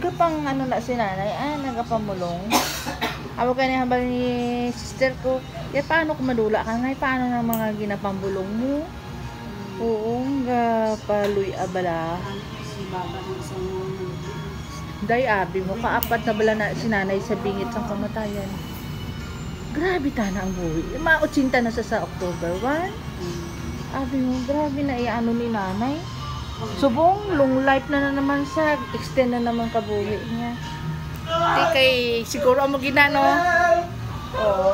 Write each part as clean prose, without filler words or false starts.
Kapang ano na si nanay, nagapamulong. Amo kani hambal ni sister ko, paano kung madula ka ngay, paano na mga ginapambulong mo? Oo, nga paluy abala. Day abi mo, kaapat na bala na si nanay sa bingit sang kamatayan. Grabe tana ang buhay. Mautsinta na sa October 1. Abi mo, grabe na iano ni nanay. Subong, long life na naman sa, extend na naman kabuhi niya. Di kay, siguro mo ginano. Oo.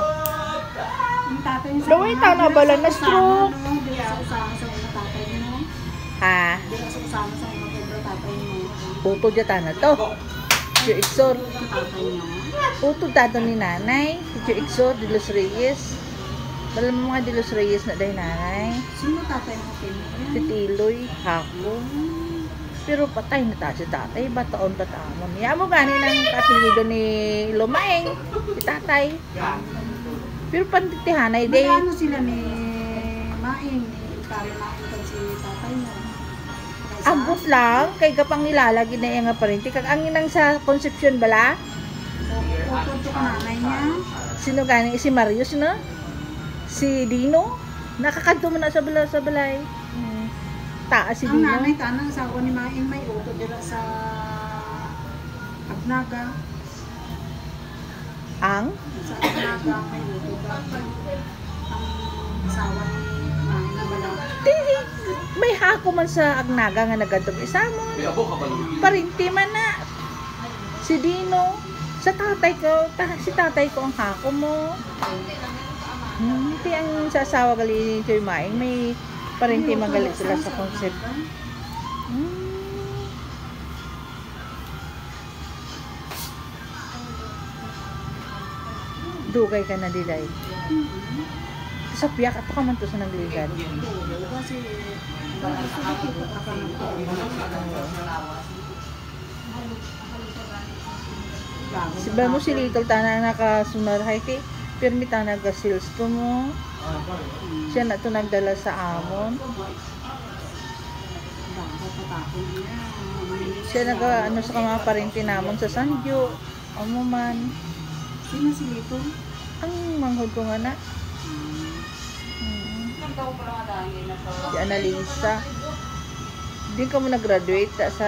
Daway tana bala na stroke. Ha? Puto dya tana to. Si Iksor. Puto tato ni nanay. Si Iksor, de los Reyes. Bala mo mga de los Reyes na day nanay. Sino tatay mo? Si Tiloy, Hako. Pero patay na ta si tatay, bataon tatamon. Niya mo gani ng kapilido ni Lumaeng, si tatay. Pero panditihanay day. Magkano sila ni Maing, ni Kari Maing si tatay mo? Ambot lang, kay kapang nilalagi na yung nga parinti. Kag ang inang sa Concepcion bala? Utod to ka nanay niya. Sino gani? Si Marius, no? Si Dino? Nakakanto mo na sa balay. Taas si Ang Dino. nanay, tanang asawa ni Maing may utod dila sa Agnaga. Ang? Sa Agnaga may utod. Ang asawa ni Maing na bala. May hako man sa Agnaga nga nagadog isa mo. Parinti man na. Si Dino. Sa tatay ko, si tatay ko ang hako mo. Hindi ang sasawa gali ni Choy Maing, may parinti magalit sila sa concept. Dugay ka na dilay. Sa piyak, ato ka man to sa nagligad. Kasi Si ba mo si Little Tana nakasunar hay kay pirmi tana ga sales ko mo. Siya na to nagdala sa amon. Siya naga ano sa mga parinti namon sa Sanjo. Amo man. Sino si Lito? Ang manghod ko nga na. Si Annalisa. Di ka mo nag-graduate sa